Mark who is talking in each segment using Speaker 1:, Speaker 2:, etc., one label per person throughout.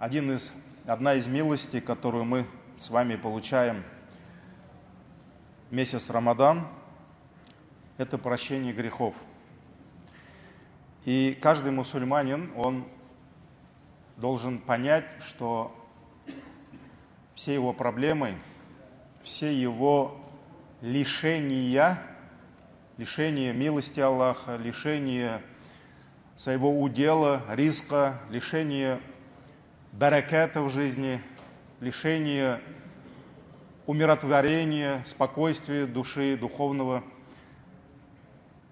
Speaker 1: одна из милостей, которую мы с вами получаем месяц Рамадан, это прощение грехов. И каждый мусульманин, он должен понять, что все его проблемы, все его лишения милости Аллаха, лишения своего удела, риска, лишения бараката в жизни, лишения умиротворения, спокойствия души, духовного,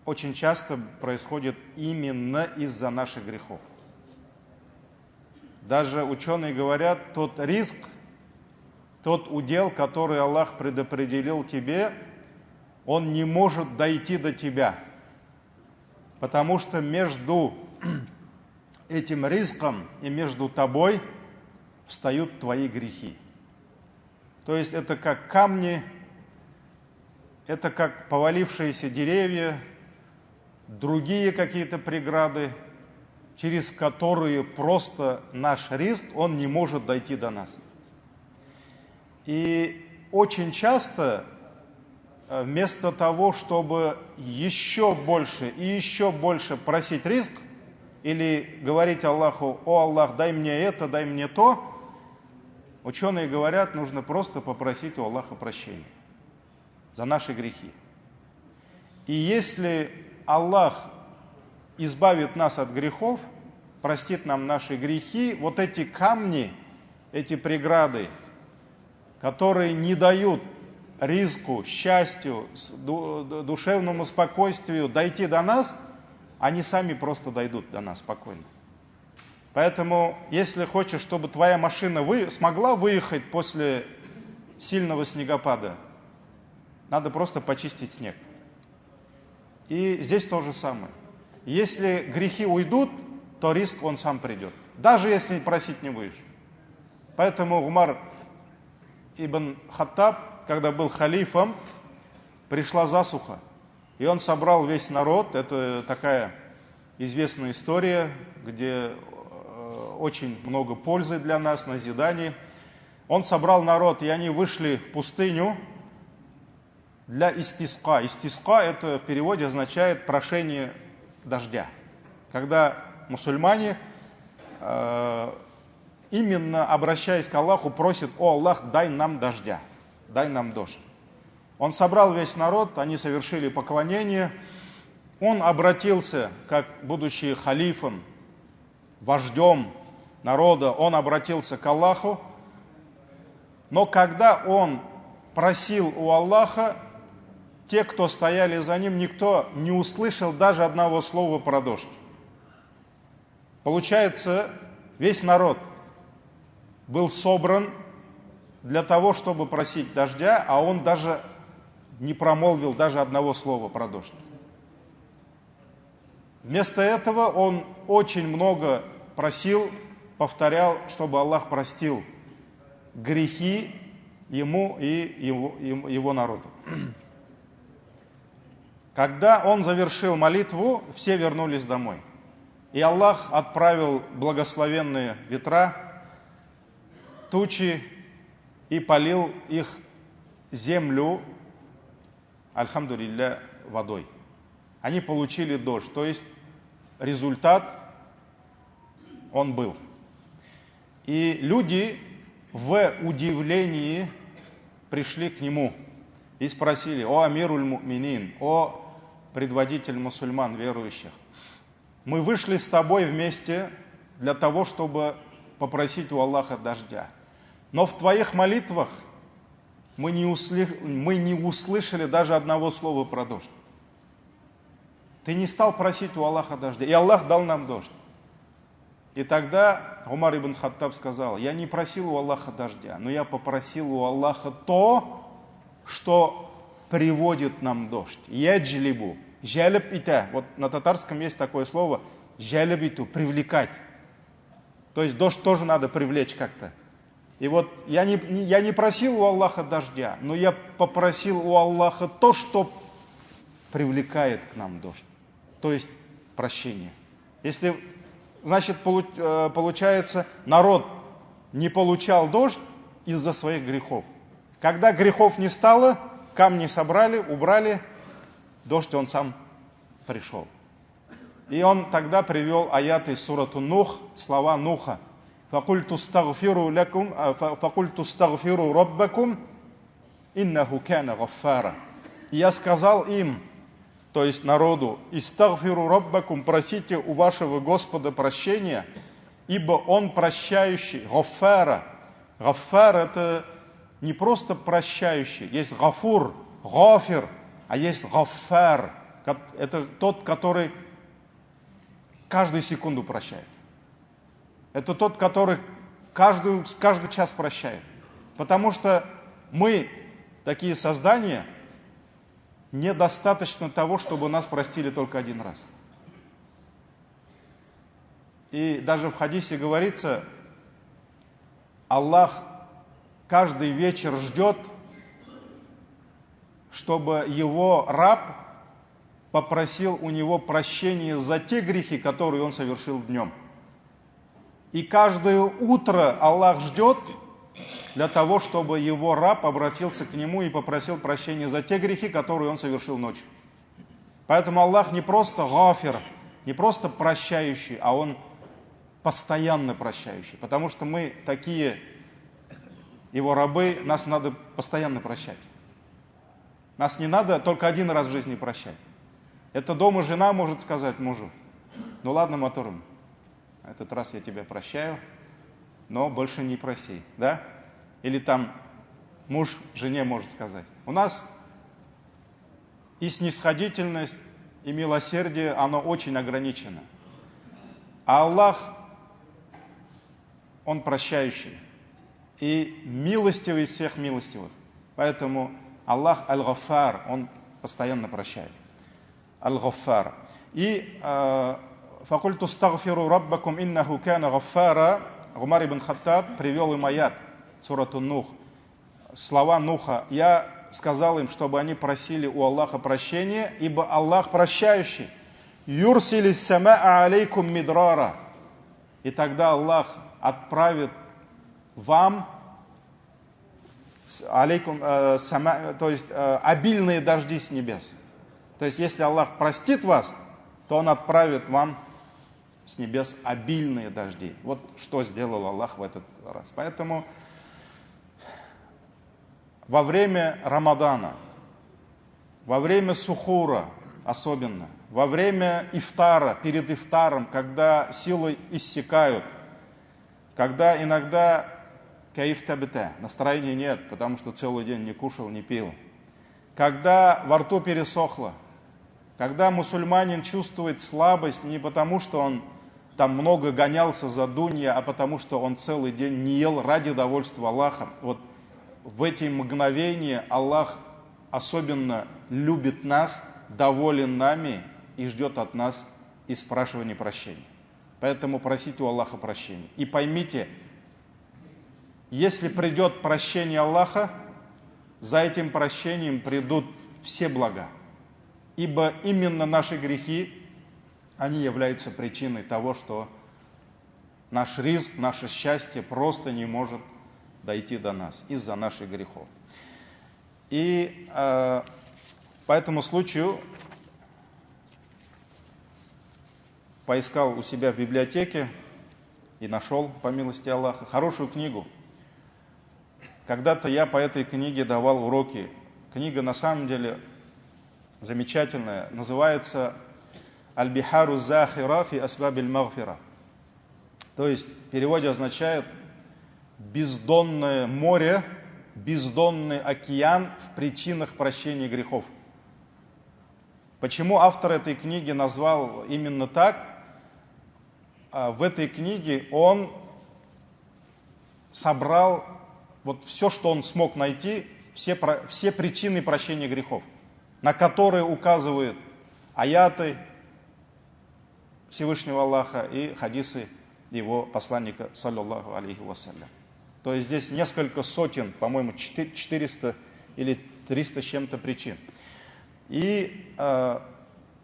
Speaker 1: очень часто происходит именно из-за наших грехов. Даже ученые говорят, тот риск, тот удел, который Аллах предопределил тебе, он не может дойти до тебя. Потому что между этим риском и между тобой встают твои грехи. То есть это как камни, это как повалившиеся деревья, другие какие-то преграды, через которые просто наш риск, он не может дойти до нас. И очень часто вместо того, чтобы еще больше и еще больше просить риск, или говорить Аллаху: «О Аллах, дай мне это, дай мне то», ученые говорят, нужно просто попросить у Аллаха прощения за наши грехи. И если Аллах избавит нас от грехов, простит нам наши грехи, вот эти камни, эти преграды, которые не дают риску, счастью, душевному спокойствию дойти до нас, они сами просто дойдут до нас спокойно. Поэтому, если хочешь, чтобы твоя машина смогла выехать после сильного снегопада, надо просто почистить снег. И здесь то же самое. Если грехи уйдут, то риск он сам придет, даже если просить не будешь. Поэтому Умар ибн Хаттаб, когда был халифом, пришла засуха, и он собрал весь народ. Это такая известная история, где очень много пользы для нас, назиданий. Он собрал народ, и они вышли в пустыню для истиска. Истиска — это в переводе означает прошение дождя. Когда мусульмане, именно обращаясь к Аллаху, просят: «О Аллах, дай нам дождя, дай нам дождь». Он собрал весь народ, они совершили поклонение. Он обратился, как будучи халифом, вождем народа, он обратился к Аллаху. Но когда он просил у Аллаха, те, кто стояли за ним, никто не услышал даже одного слова про дождь. Получается, весь народ был собран для того, чтобы просить дождя, а он даже не промолвил даже одного слова про дождь. Вместо этого он очень много просил, повторял, чтобы Аллах простил грехи ему и его народу. Когда он завершил молитву, все вернулись домой. И Аллах отправил благословенные ветра, тучи, и полил их землю, альхамдулилля, водой. Они получили дождь, то есть результат он был. И люди в удивлении пришли к нему и спросили: «О амируль му'минин, о предводитель мусульман верующих, мы вышли с тобой вместе для того, чтобы попросить у Аллаха дождя. Но в твоих молитвах мы не услышали даже одного слова про дождь. Ты не стал просить у Аллаха дождя, и Аллах дал нам дождь». И тогда Умар ибн Хаттаб сказал: «Я не просил у Аллаха дождя, но я попросил у Аллаха то, что приводит нам дождь. Яджлибу, жаляб ита». Вот на татарском есть такое слово жаляб иту, привлекать. То есть дождь тоже надо привлечь как-то. И вот я не просил у Аллаха дождя, но я попросил у Аллаха то, что привлекает к нам дождь. То есть прощение. Если, значит, получается, народ не получал дождь из-за своих грехов. Когда грехов не стало, камни собрали, убрали, дождь он сам пришел. И он тогда привел аяты из сураты Нух, слова Нуха. «Факульту стагфиру раббакум, иннаху кана гаффара». И я сказал им, то есть народу, «Истагфиру раббакум», просите у вашего Господа прощения, ибо Он прощающий, гаффара. Гаффар — это не просто прощающий, есть гафур, гафир, а есть гаффар. Это тот, который каждую секунду прощает. Это тот, который каждый час прощает. Потому что мы, такие создания, недостаточно того, чтобы нас простили только один раз. И даже в хадисе говорится, Аллах каждый вечер ждет, чтобы его раб попросил у него прощения за те грехи, которые он совершил днем. И каждое утро Аллах ждет для того, чтобы его раб обратился к нему и попросил прощения за те грехи, которые он совершил ночью. Поэтому Аллах не просто гафир, не просто прощающий, а Он постоянно прощающий. Потому что мы такие Его рабы, нас надо постоянно прощать. Нас не надо только один раз в жизни прощать. Это дома жена может сказать мужу: ну ладно, мотором, этот раз я тебя прощаю, но больше не проси, да? Или там муж жене может сказать. У нас и снисходительность, и милосердие, оно очень ограничено. А Аллах, Он прощающий и милостивый из всех милостивых. Поэтому Аллах Аль-Гаффар, Он постоянно прощает. Аль-Гаффар. И «Факульту стагфиру раббакум иннаху кана гаффара». Умар ибн Хаттаб привел им аят, сурату Нух, слова Нуха. Я сказал им, чтобы они просили у Аллаха прощения, ибо Аллах прощающий. «Юрсили самаа алейкум мидрара». И тогда Аллах отправит вам алейкум, то есть обильные дожди с небес. То есть если Аллах простит вас, то Он отправит вам с небес обильные дожди. Вот что сделал Аллах в этот раз. Поэтому во время Рамадана, во время сухура особенно, во время ифтара, перед ифтаром, когда силы иссякают, когда иногда каиф табита, настроения нет, потому что целый день не кушал, не пил, когда во рту пересохло, когда мусульманин чувствует слабость не потому, что он там много гонялся за дунья, а потому что он целый день не ел ради довольства Аллаха. Вот в эти мгновения Аллах особенно любит нас, доволен нами и ждет от нас и спрашивания прощения. Поэтому просите у Аллаха прощения. И поймите, если придет прощение Аллаха, за этим прощением придут все блага. Ибо именно наши грехи, они являются причиной того, что наш ризк, наше счастье просто не может дойти до нас из-за наших грехов. И по этому случаю поискал у себя в библиотеке и нашел, по милости Аллаха, хорошую книгу. Когда-то я по этой книге давал уроки. Книга на самом деле замечательная, называется «Аль-Бихару Захира фи асбабиль магфира». То есть в переводе означает бездонное море, бездонный океан в причинах прощения грехов. Почему автор этой книги назвал именно так? В этой книге он собрал вот все, что он смог найти, все причины прощения грехов, на которые указывают аяты Всевышнего Аллаха и хадисы его посланника, саллаллаху алейхи вассалям. То есть здесь несколько сотен, по-моему, 400 или 300 с чем-то причин. И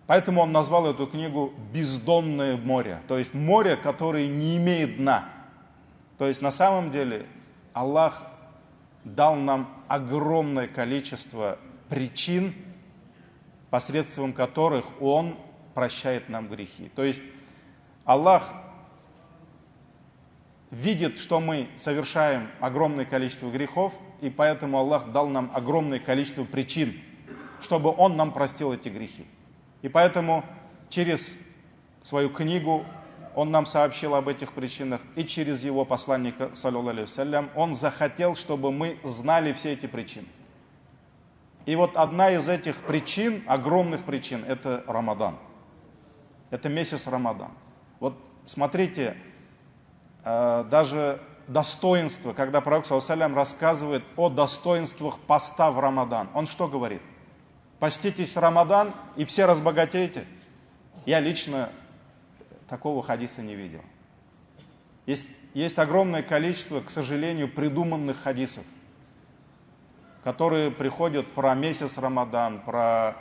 Speaker 1: поэтому он назвал эту книгу «Бездонное море», то есть море, которое не имеет дна. То есть на самом деле Аллах дал нам огромное количество причин, посредством которых Он прощает нам грехи. То есть Аллах видит, что мы совершаем огромное количество грехов, и поэтому Аллах дал нам огромное количество причин, чтобы Он нам простил эти грехи. И поэтому через свою книгу Он нам сообщил об этих причинах, и через Его посланника, саллаллаху алейхи вассалям, Он захотел, чтобы мы знали все эти причины. И вот одна из этих причин, огромных причин, это Рамадан. Это месяц Рамадан. Вот смотрите, даже достоинство, когда пророк саллаллаху алейхи вассалям рассказывает о достоинствах поста в Рамадан. Он что говорит? Поститесь в Рамадан и все разбогатеете. Я лично такого хадиса не видел. Есть огромное количество, к сожалению, придуманных хадисов, которые приходят про месяц Рамадан, про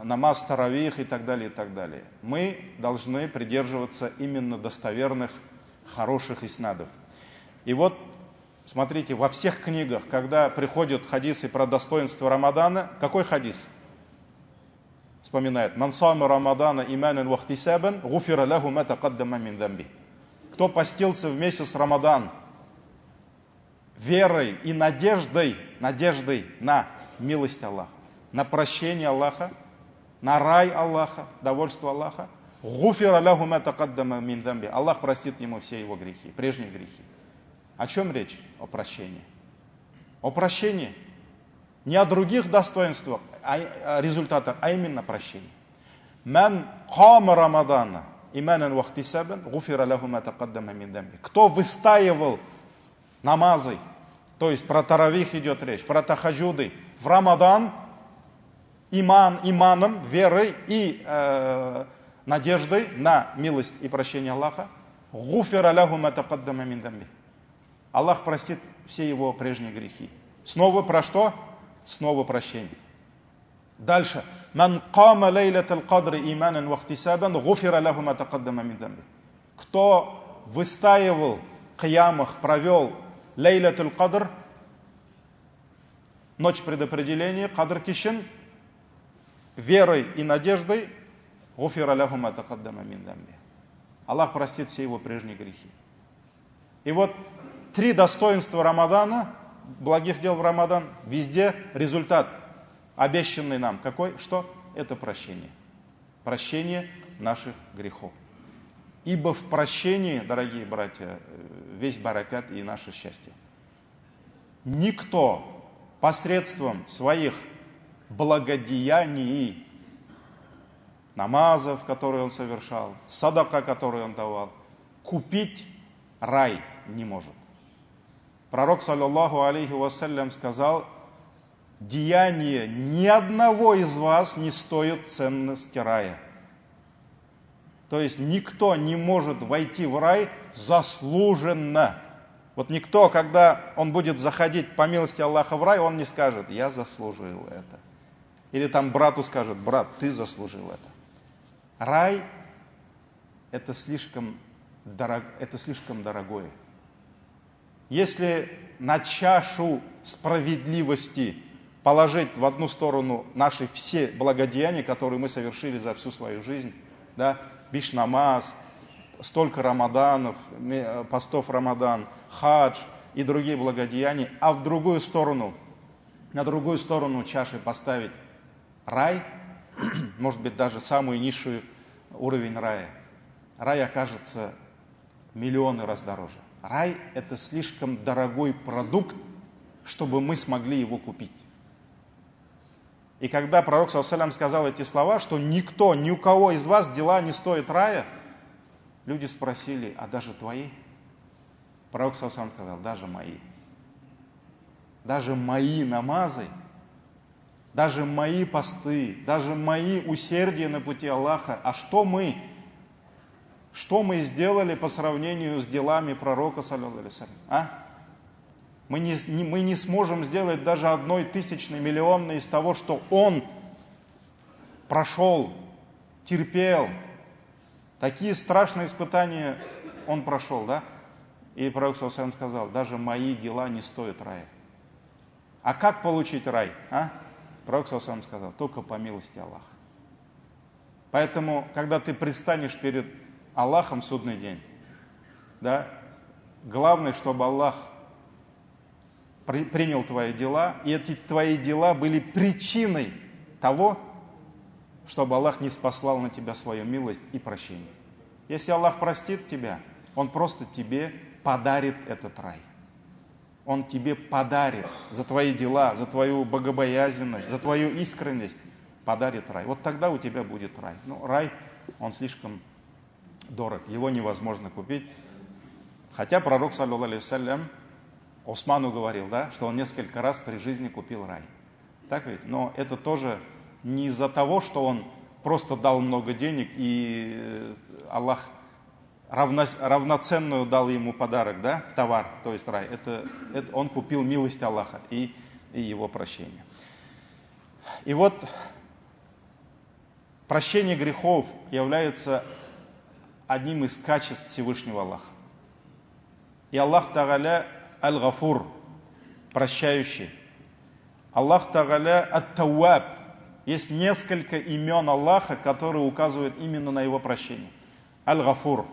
Speaker 1: намаз таравих и так далее, и так далее. Мы должны придерживаться именно достоверных, хороших иснадов. И вот, смотрите, во всех книгах, когда приходят хадисы про достоинство Рамадана, какой хадис? Вспоминает: «Ман сама Рамадана иманан ва ихтисабан, гуфира лаху ма тақаддама мин дамби». Кто постился в месяц Рамадан верой и надеждой на милость Аллаха, на прощение Аллаха, на рай Аллаха, довольство Аллаха, гуфира лаху ма тақаддама мин дамби. Аллах простит ему все его грехи, прежние грехи. О чем речь? О прощении. О прощении. Не о других достоинствах, результатах, а именно прощении. Ман кама Рамадана иманан ва ихтисабан, гуфира лаху ма тақаддама мин дамби. Кто выстаивал намазы, то есть про таравих идет речь, про тахаджуды в Рамадан, иманом, верой и надеждой на милость и прощение Аллаха, гуфира лаху ма тақаддама мин дамби. Аллах простит все его прежние грехи. Снова про что? Снова прощение. Дальше. Ман кама лейлатал кадри иманан ва ихтисабан, гуфира лаху ма тақаддама мин дамби. Кто выстаивал киямах, провел лейлатул кадр, ночь предопределения, кадр кишин, верой и надеждой, гуфира лаху ма тақаддама мин дамби. Аллах простит все его прежние грехи. И вот 3 достоинства Рамадана, благих дел в Рамадан, везде результат, обещанный нам. Какой? Что? Это прощение. Прощение наших грехов. Ибо в прощении, дорогие братья, весь баракат и наше счастье. Никто посредством своих благодеяний, намазов, которые он совершал, садака, который он давал, купить рай не может. Пророк, саллаллаху алейхи вассалям, сказал: деяния ни одного из вас не стоят ценности рая. То есть никто не может войти в рай заслуженно. Вот никто, когда он будет заходить по милости Аллаха в рай, он не скажет: я заслужил это. Или там брату скажет: брат, ты заслужил это. Рай это слишком дорогое. Если на чашу справедливости положить в одну сторону наши все благодеяния, которые мы совершили за всю свою жизнь, да, биш-намаз, столько рамаданов, постов Рамадан, хадж и другие благодеяния, а в другую сторону, на другую сторону чаши поставить рай, может быть даже самый низший уровень рая, рай окажется миллионы раз дороже. Рай – это слишком дорогой продукт, чтобы мы смогли его купить. И когда пророк саллаллаху алейхи ва саллям сказал эти слова, что никто, ни у кого из вас дела не стоит рая, люди спросили: а даже твои? Пророк саллаллаху алейхи ва саллям сказал: даже мои. Даже мои намазы, даже мои посты, даже мои усердия на пути Аллаха. А что мы? Что мы сделали по сравнению с делами пророка, саллаллаху алейхи ва саллям? А? Мы не сможем сделать даже 1/1000 миллионной из того, что он прошел, терпел. Такие страшные испытания он прошел, да? И пророк ﷺ сказал: даже мои дела не стоят рая. А как получить рай? Пророк ﷺ сказал: только по милости Аллаха. Поэтому, когда ты предстанешь перед Аллахом в судный день, да, главное, чтобы Аллах принял твои дела, и эти твои дела были причиной того, чтобы Аллах не спаслал на тебя свою милость и прощение. Если Аллах простит тебя, Он просто тебе подарит этот рай. Он тебе подарит за твои дела, за твою богобоязненность, за твою искренность, подарит рай. Вот тогда у тебя будет рай. Но рай, он слишком дорог, его невозможно купить. Хотя пророк, саллаллаху алейхи вассалям, Усману говорил, да, что он несколько раз при жизни купил рай. Так ведь? Но это тоже не из-за того, что он просто дал много денег, и Аллах равноценную дал ему подарок, да, товар, то есть рай. Это он купил милость Аллаха и его прощение. И вот прощение грехов является одним из качеств Всевышнего Аллаха. И Аллах Тааля Аль-Гафур, прощающий. Аллах Тааля Ат-Тауаб. Есть несколько имен Аллаха, которые указывают именно на его прощение. Аль-Гафур,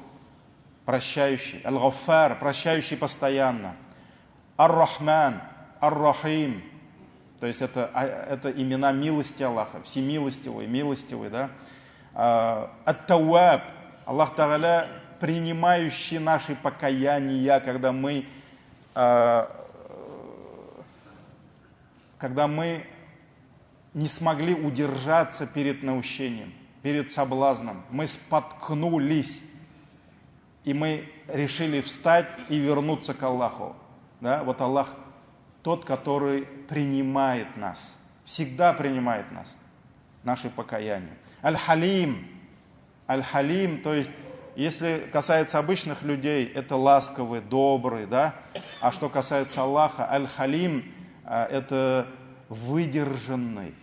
Speaker 1: прощающий. Аль-Гаффар, прощающий постоянно. Ар-Рахман, Ар-Рахим. То есть это имена милости Аллаха, всемилостивый, милостивый, да. Ат-Тауаб, Аллах Тааля, принимающий наши покаяния, когда мы не смогли удержаться перед наущением, перед соблазном. Мы споткнулись, и мы решили встать и вернуться к Аллаху. Да? Вот Аллах тот, который принимает нас, всегда принимает нас, наши покаяния. Аль-Халим. Аль-Халим, то есть, если касается обычных людей, это ласковый, добрый, да? А что касается Аллаха, Аль-Халим, это выдержанный,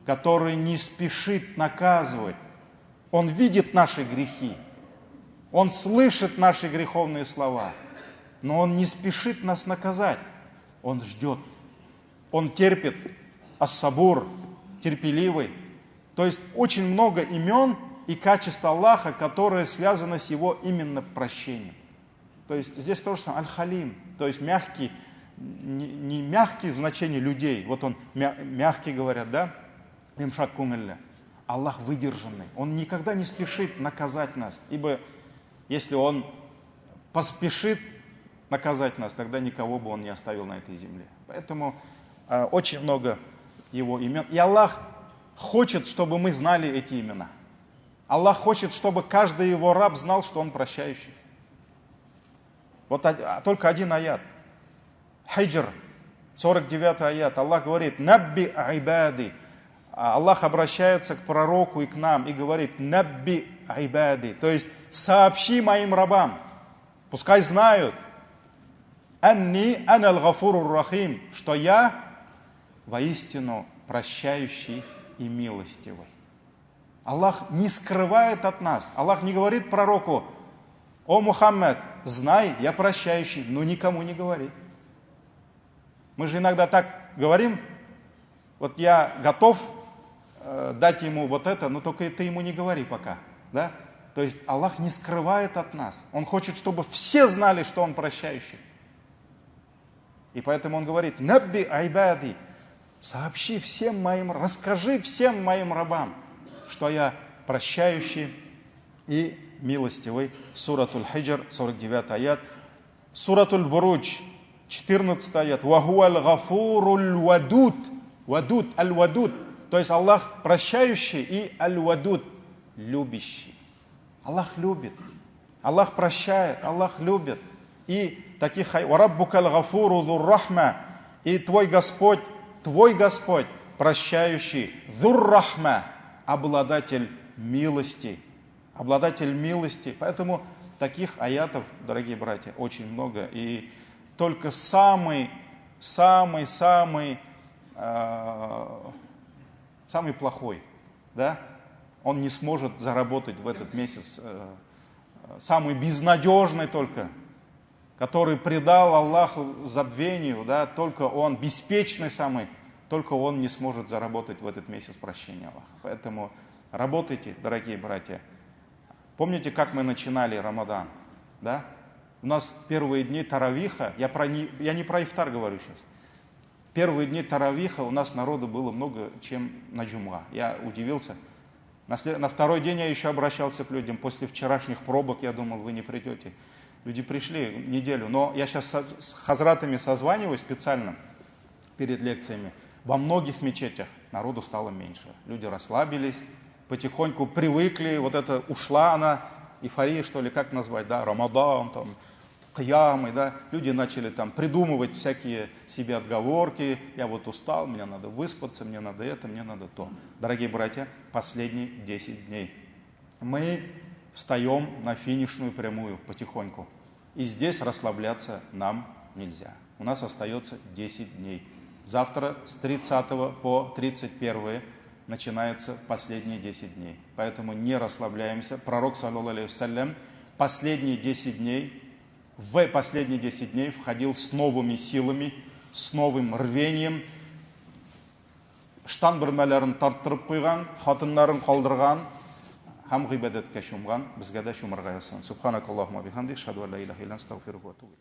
Speaker 1: который не спешит наказывать. Он видит наши грехи, он слышит наши греховные слова, но он не спешит нас наказать. Он ждет, он терпит, ас-сабур, терпеливый. То есть очень много имен и качеств Аллаха, которые связаны с его именно прощением. То есть здесь тоже самое, Аль-Халим, то есть мягкий, не мягкий в значении людей, вот он мягкий, говорят, да, имшак кумилля. Аллах выдержанный, он никогда не спешит наказать нас, ибо если он поспешит наказать нас, тогда никого бы он не оставил на этой земле. Поэтому очень много его имен. И Аллах хочет, чтобы мы знали эти имена. Аллах хочет, чтобы каждый его раб знал, что он прощающий. Вот только один аят. Хиджр, 49 аят. Аллах говорит: «Набби айбади». Аллах обращается к пророку и к нам и говорит: «Набби айбади». То есть сообщи моим рабам, пускай знают, «Анни анал гафурур рахим», что я воистину прощающий и милостивый. Аллах не скрывает от нас. Аллах не говорит пророку: «О Мухаммад, знай, я прощающий», но никому не говори. Мы же иногда так говорим: вот я готов дать ему вот это, но только ты ему не говори пока. Да? То есть Аллах не скрывает от нас. Он хочет, чтобы все знали, что Он прощающий. И поэтому Он говорит: «Набби айбади», сообщи всем моим, расскажи всем моим рабам, что я прощающий и милостивый. Суратуль Хиджр, 49 аят. Суратуль Бурудж, 14 аят. «Вахуаль гафуруль вадуд». Вадуд, аль-вадуд. То есть Аллах прощающий и аль-вадуд, любящий. Аллах любит, Аллах прощает, Аллах любит. И таких «Вараббукаль гафуру зур-рахма». И твой Господь, прощающий, зур-рахма, обладатель милости. Обладатель милости. Поэтому таких аятов, дорогие братья, очень много. И только самый плохой, да, он не сможет заработать в этот месяц. Самый безнадежный только, который предал Аллаху забвению, да, только он, беспечный самый, только он не сможет заработать в этот месяц прощения Аллаха. Поэтому работайте, дорогие братья. Помните, как мы начинали Рамадан? Да? У нас первые дни таравиха, я не про ифтар говорю сейчас. Первые дни таравиха у нас народу было много, чем на джумга. Я удивился. На второй день я еще обращался к людям. После вчерашних пробок я думал, вы не придете. Люди пришли неделю. Но я сейчас с хазратами созваниваюсь специально перед лекциями. Во многих мечетях народу стало меньше. Люди расслабились, потихоньку привыкли. Вот это ушла она, эйфория, что ли, как назвать, да, Рамадан, там, Кьямы, да. Люди начали там придумывать всякие себе отговорки. Я вот устал, мне надо выспаться, мне надо это, мне надо то. Дорогие братья, последние 10 дней. Мы встаем на финишную прямую потихоньку. И здесь расслабляться нам нельзя. У нас остается 10 дней. Завтра с 30 по 31 начинается последние 10 дней. Поэтому не расслабляемся. Пророк, саллаллаху алейхи вассалям, последние 10 дней входил с новыми силами, с новым рвением. Штан бүрмәләрен тарттырып куйган, хатыннарын калдырган, һәм гыйбадәткә чумган, безгә дә чумырга язсын. Субханакаллаһумма бихамдик, ашһаду ан ла илаха илля анта, астагфирука ва атубу илейк.